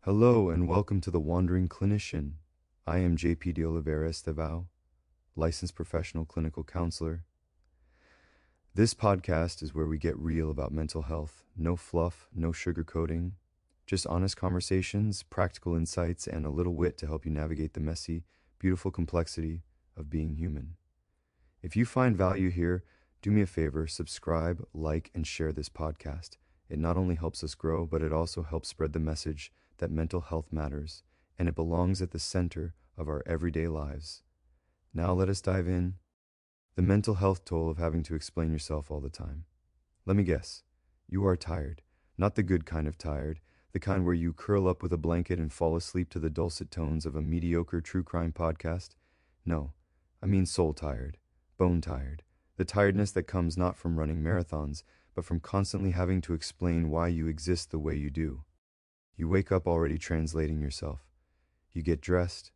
Hello and welcome to The Wandering Clinician. I am JP de Oliveira Estevao, licensed professional clinical counselor. This podcast is where we get real about mental health. No fluff, no sugarcoating, just honest conversations, practical insights, and a little wit to help you navigate the messy, beautiful complexity of being human. If you find value here, do me a favor, subscribe, like, and share this podcast. It not only helps us grow, but it also helps spread the message that mental health matters, and it belongs at the center of our everyday lives. Now let us dive in. The mental health toll of having to explain yourself all the time. Let me guess, you are tired. Not the good kind of tired, the kind where you curl up with a blanket and fall asleep to the dulcet tones of a mediocre true crime podcast. No, I mean soul tired, bone tired. The tiredness that comes not from running marathons, but from constantly having to explain why you exist the way you do. You wake up already translating yourself. You get dressed,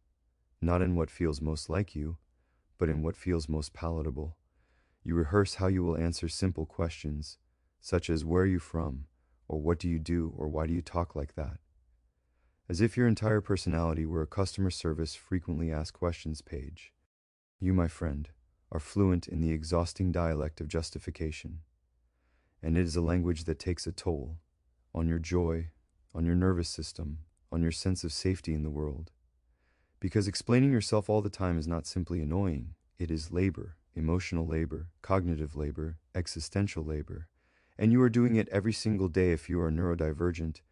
not in what feels most like you, but in what feels most palatable. You rehearse how you will answer simple questions, such as where are you from, or what do you do, or why do you talk like that? As if your entire personality were a customer service frequently asked questions page. You, my friend, are fluent in the exhausting dialect of justification. And it is a language that takes a toll on your joy, on your nervous system, on your sense of safety in the world. Because explaining yourself all the time is not simply annoying, it is labor, emotional labor, cognitive labor, existential labor. And you are doing it every single day if you are neurodivergent,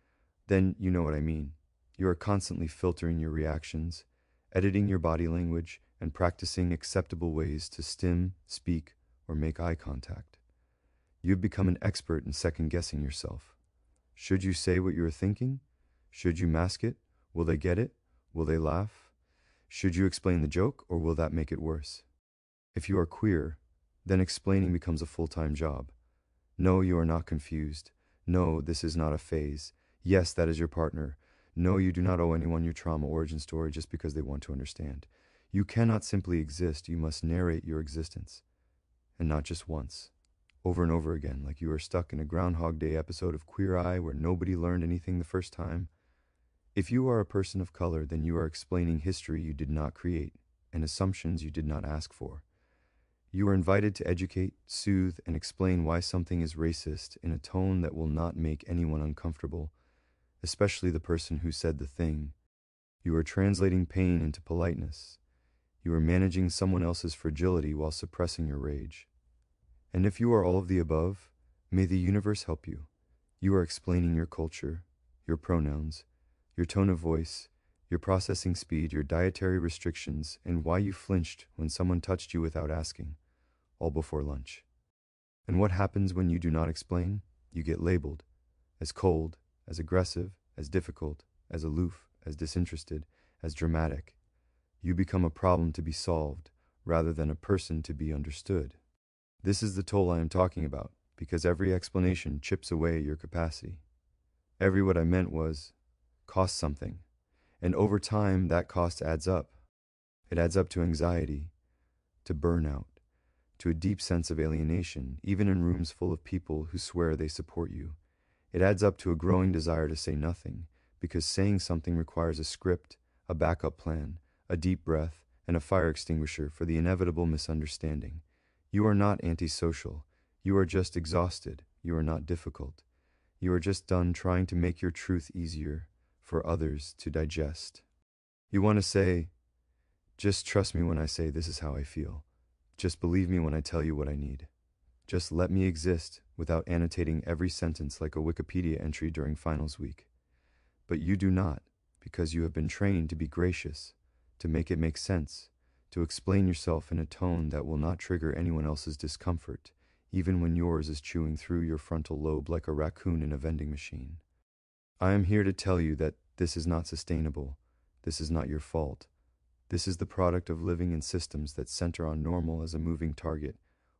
then you know what I mean. You are constantly filtering your reactions, editing your body language, and practicing acceptable ways to stim, speak, or make eye contact. You've become an expert in second-guessing yourself. Should you say what you are thinking? Should you mask it? Will they get it? Will they laugh? Should you explain the joke, or will that make it worse? If you are queer, then explaining becomes a full-time job. No, you are not confused. No, this is not a phase. Yes, that is your partner. No, you do not owe anyone your trauma origin story just because they want to understand. You cannot simply exist. You must narrate your existence. And not just once. Over and over again, like you are stuck in a Groundhog Day episode of Queer Eye where nobody learned anything the first time. If you are a person of color, then you are explaining history you did not create and assumptions you did not ask for. You are invited to educate, soothe, and explain why something is racist in a tone that will not make anyone uncomfortable, especially the person who said the thing. You are translating pain into politeness. You are managing someone else's fragility while suppressing your rage. And if you are all of the above, may the universe help you. You are explaining your culture, your pronouns, your tone of voice, your processing speed, your dietary restrictions, and why you flinched when someone touched you without asking, all before lunch. And what happens when you do not explain? You get labeled as cold, as aggressive, as difficult, as aloof, as disinterested, as dramatic. You become a problem to be solved rather than a person to be understood. This is the toll I am talking about, because every explanation chips away at your capacity. Every what I meant was, costs something. And over time, that cost adds up. It adds up to anxiety, to burnout, to a deep sense of alienation, even in rooms full of people who swear they support you. It adds up to a growing desire to say nothing, because saying something requires a script, a backup plan, a deep breath, and a fire extinguisher for the inevitable misunderstanding. You are not antisocial. You are just exhausted. You are not difficult. You are just done trying to make your truth easier for others to digest. You want to say, just trust me when I say this is how I feel. Just believe me when I tell you what I need. Just let me exist without annotating every sentence like a Wikipedia entry during finals week. But you do not, because you have been trained to be gracious, to make it make sense, to explain yourself in a tone that will not trigger anyone else's discomfort, even when yours is chewing through your frontal lobe like a raccoon in a vending machine. I am here to tell you that this is not sustainable. This is not your fault. This is the product of living in systems that center on normal as a moving target,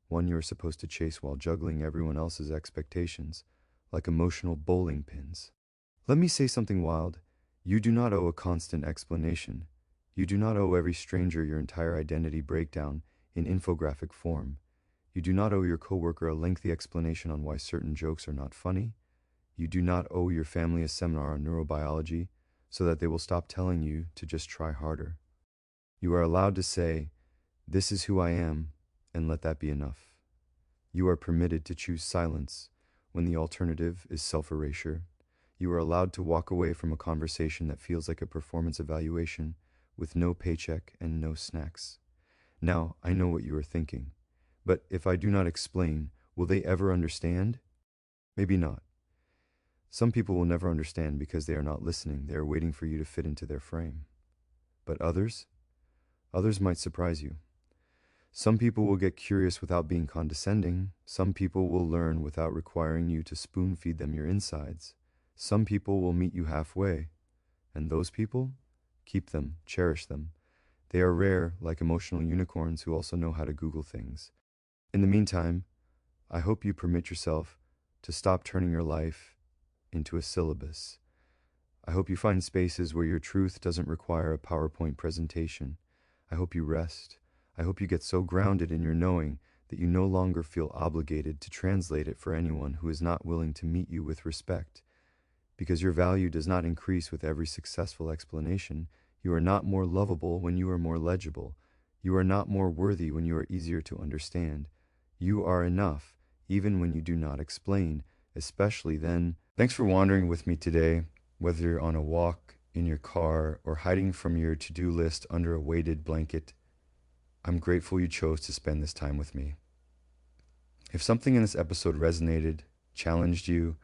one you are supposed to chase while juggling everyone else's expectations, like emotional bowling pins. Let me say something wild. You do not owe a constant explanation. You do not owe every stranger your entire identity breakdown in infographic form. You do not owe your coworker a lengthy explanation on why certain jokes are not funny. You do not owe your family a seminar on neurobiology, so that they will stop telling you to just try harder. You are allowed to say, "This is who I am," and let that be enough. You are permitted to choose silence when the alternative is self-erasure. You are allowed to walk away from a conversation that feels like a performance evaluation with no paycheck and no snacks. Now, I know what you are thinking, but if I do not explain, will they ever understand? Maybe not. Some people will never understand because they are not listening. They are waiting for you to fit into their frame. But others might surprise you. Some people will get curious without being condescending. Some people will learn without requiring you to spoon feed them your insides. Some people will meet you halfway. And those people, keep them, cherish them. They are rare, like emotional unicorns who also know how to Google things. In the meantime, I hope you permit yourself to stop turning your life into a syllabus. I hope you find spaces where your truth doesn't require a PowerPoint presentation. I hope you rest. I hope you get so grounded in your knowing that you no longer feel obligated to translate it for anyone who is not willing to meet you with respect. Because your value does not increase with every successful explanation. You are not more lovable when you are more legible. You are not more worthy when you are easier to understand. You are enough, even when you do not explain, especially then. Thanks for wandering with me today, whether you're on a walk, in your car, or hiding from your to-do list under a weighted blanket. I'm grateful you chose to spend this time with me. If something in this episode resonated, challenged you,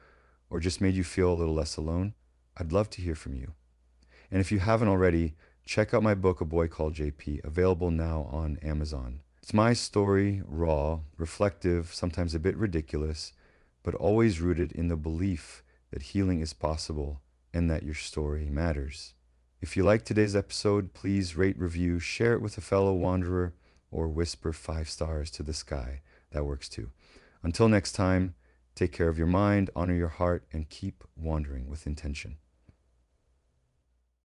or just made you feel a little less alone, I'd love to hear from you. And if you haven't already, check out my book, A Boy Called JP, available now on Amazon. It's my story, raw, reflective, sometimes a bit ridiculous, but always rooted in the belief that healing is possible and that your story matters. If you like today's episode, please rate, review, share it with a fellow wanderer, or whisper 5 stars to the sky. That works too. Until next time, take care of your mind, honor your heart, and keep wandering with intention.